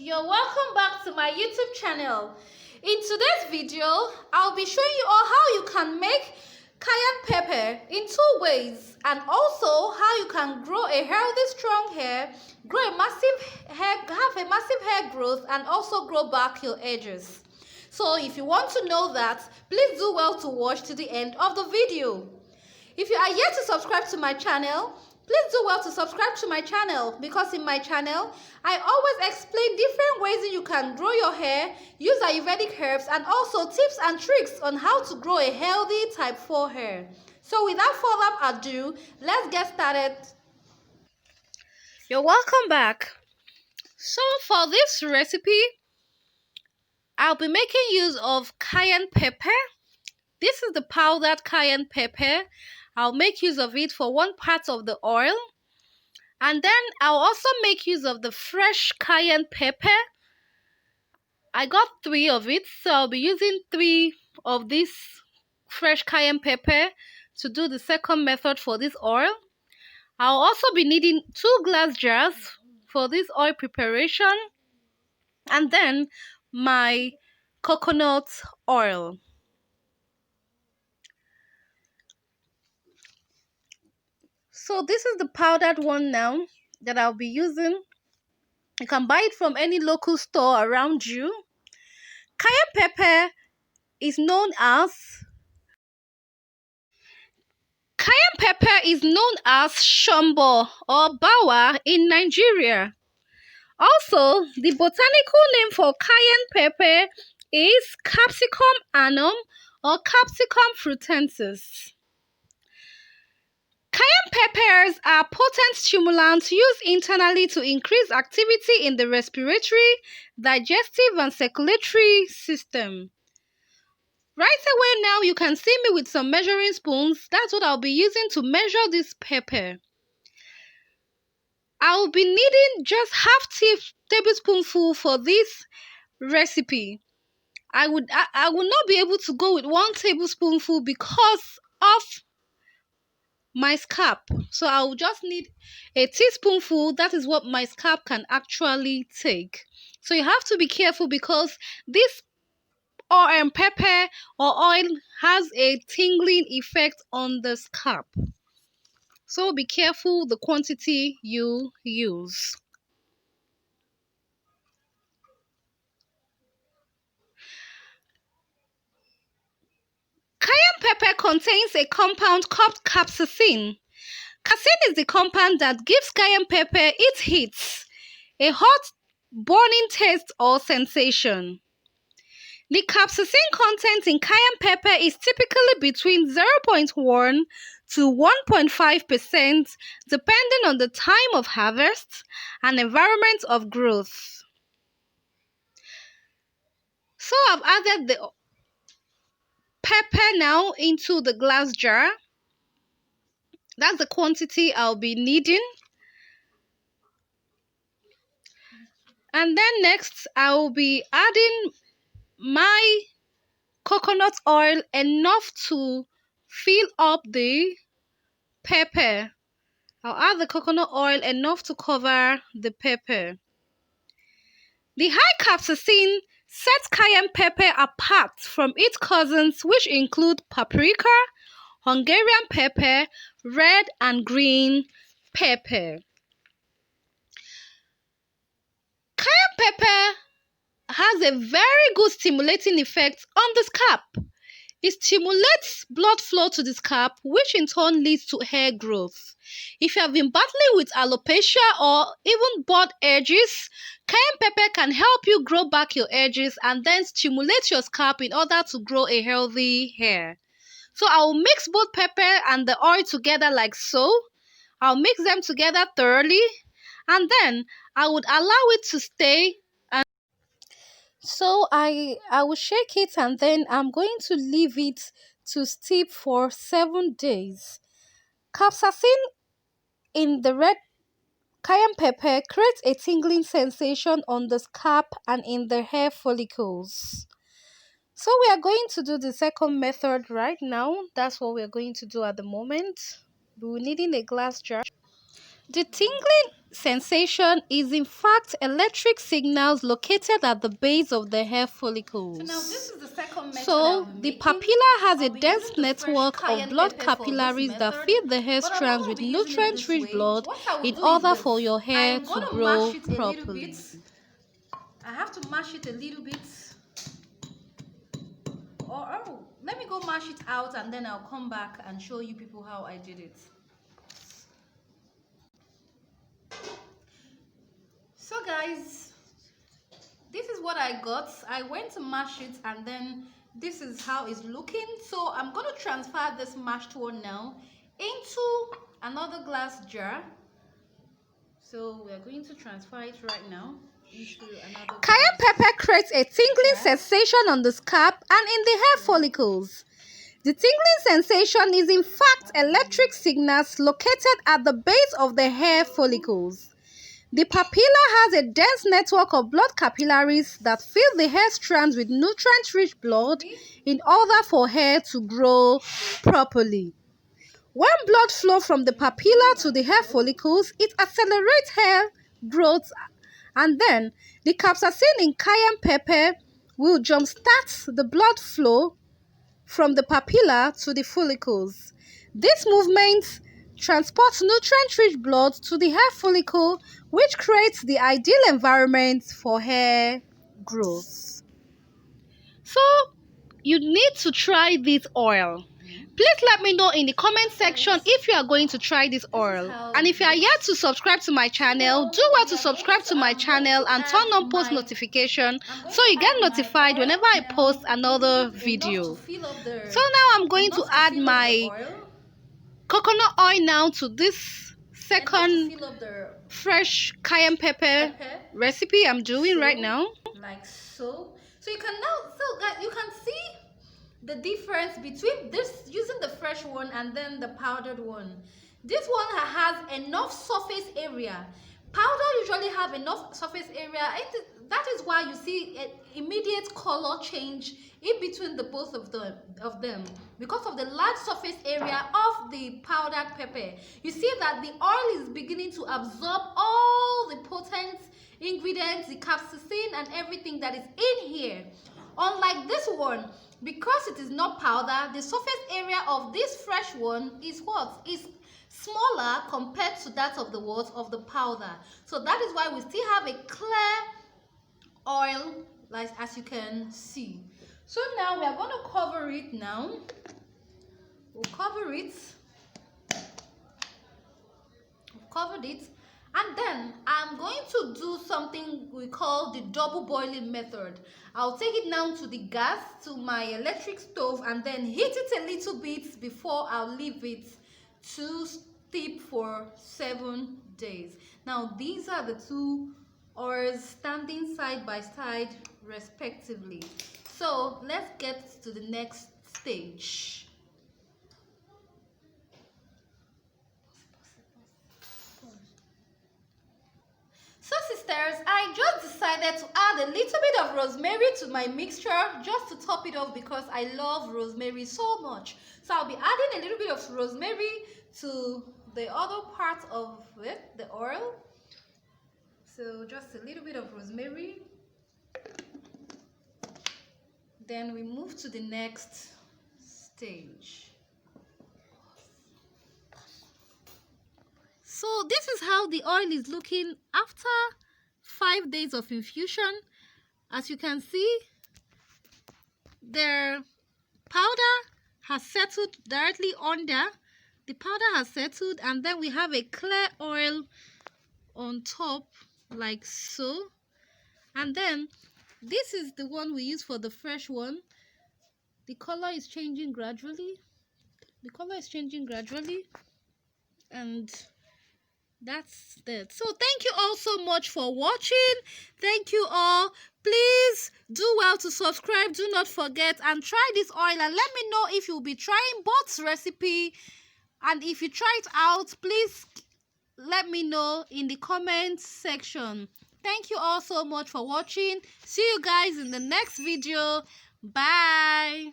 You're welcome back to my YouTube channel. In today's video, I'll be showing you all how you can make cayenne pepper in two ways, and also how you can grow a healthy strong hair, grow a massive hair, have a massive hair growth, and also grow back your edges. So if you want to know that, please do well to watch to the end of the video. If you are yet to subscribe to my channel, please do well to subscribe to my channel, because in my channel, I always explain different ways you can grow your hair, use Ayurvedic herbs, and also tips and tricks on how to grow a healthy type 4 hair. So without further ado, let's get started. You're welcome back. So for this recipe, I'll be making use of cayenne pepper. This is the powdered cayenne pepper. I'll make use of it for 1 part of the oil. And then I'll also make use of the fresh cayenne pepper. I got 3 of it, so I'll be using 3 of this fresh cayenne pepper to do the second method for this oil. I'll also be needing 2 glass jars for this oil preparation. And then my coconut oil. So this is the powdered one now that I'll be using. You can buy it from any local store around you. Cayenne pepper is known as shombo or bawa in Nigeria. Also, the botanical name for cayenne pepper is Capsicum Annuum or Capsicum Frutescens. Cayenne peppers are potent stimulants used internally to increase activity in the respiratory, digestive, and circulatory system. Right away now, you can see me with some measuring spoons. That's what I'll be using to measure this pepper. I'll be needing just half tablespoonful for this recipe. I will not be able to go with 1 tablespoonful because of my scalp, so I will just need a teaspoonful. That is what my scalp can actually take. So you have to be careful because this pepper or oil has a tingling effect on the scalp, so be careful the quantity you use. Cayenne pepper contains a compound called capsaicin. Capsaicin is the compound that gives cayenne pepper its heat, a hot, burning taste or sensation. The capsaicin content in cayenne pepper is typically between 0.1 to 1.5%, depending on the time of harvest and environment of growth. So I've added the pepper now into the glass jar. That's the quantity I'll be needing. And then next, I will be adding my coconut oil enough to fill up the pepper. I'll add the coconut oil enough to cover the pepper. The high capsaicin sets cayenne pepper apart from its cousins, which include paprika, Hungarian pepper, red and green pepper. Cayenne pepper has a very good stimulating effect on the scalp. It stimulates blood flow to the scalp, which in turn leads to hair growth. If you have been battling with alopecia or even bald edges, cayenne pepper can help you grow back your edges and then stimulate your scalp in order to grow a healthy hair. So I will mix both pepper and the oil together like so. I'll mix them together thoroughly, and then I would allow it to stay. So I will shake it, and then I'm going to leave it to steep for 7 days. Capsaicin in the red cayenne pepper creates a tingling sensation on the scalp and in the hair follicles. So we are going to do the second method right now. That's what we're going to do at the moment. We're needing a glass jar. The tingling sensation is in fact electric signals located at the base of the hair follicles. So now this is the second method. So the papilla has a dense network of blood capillaries that feed the hair strands with nutrient-rich blood in order for your hair to grow properly. I have to mash it a little bit. Oh, let me go mash it out and then I'll come back and show you people how I did it. So guys, this is what I got. I went to mash it and then this is how it's looking. So I'm going to transfer this mashed one now into another glass jar. So we are going to transfer it right now. Cayenne pepper creates a tingling sensation on the scalp and in the hair follicles. The tingling sensation is in fact electric signals located at the base of the hair follicles. The papilla has a dense network of blood capillaries that fill the hair strands with nutrient-rich blood in order for hair to grow properly. When blood flows from the papilla to the hair follicles, it accelerates hair growth. And then the capsaicin in cayenne pepper will jumpstart the blood flow from the papilla to the follicles. This movement transports nutrient-rich blood to the hair follicle, which creates the ideal environment for hair growth. So you need to try this oil. Please let me know in the comment section if you are going to try this oil. And if you are yet to subscribe to my channel, do well to subscribe to my channel and turn on post notification so you get notified whenever I post another video. So now I'm going to add my coconut oil now to this second fresh cayenne pepper recipe I'm doing right now. Like so. So you can now, guys, you can see the difference between this using the fresh one and then the powdered one. This one has enough surface area. Powder usually have enough surface area, and that is why you see an immediate color change in between the both of them because of the large surface area of the powdered pepper. You see that the oil is beginning to absorb all the potent ingredients, the capsaicin and everything that is in here. Unlike this one, because it is not powder, the surface area of this fresh one is what? Is smaller compared to that of the what? Of the powder. So that is why we still have a clear oil, like as you can see. So now we are going to cover it now. We'll cover it. We've covered it. And then I'm going to do something we call the double boiling method. I'll take it now to the gas, to my electric stove, and then heat it a little bit before I'll leave it to steep for 7 days. Now these are the two oils standing side by side respectively. So let's get to the next stage. So sisters, I just decided to add a little bit of rosemary to my mixture just to top it off because I love rosemary so much. So I'll be adding a little bit of rosemary to the other part of it, the oil. So just a little bit of rosemary. Then we move to the next stage. So this is how the oil is looking after 5 days of infusion. As you can see, the powder has settled directly under. The powder has settled, and then we have a clear oil on top like so. And then this is the one we use for the fresh one. The color is changing gradually. The color is changing gradually, and that's it. So thank you all so much for watching. Thank you all. Please do well to subscribe. Do not forget, and try this oil and let me know if you'll be trying both recipe, and if you try it out, please let me know in the comments section. Thank you all so much for watching. See you guys in the next video. Bye.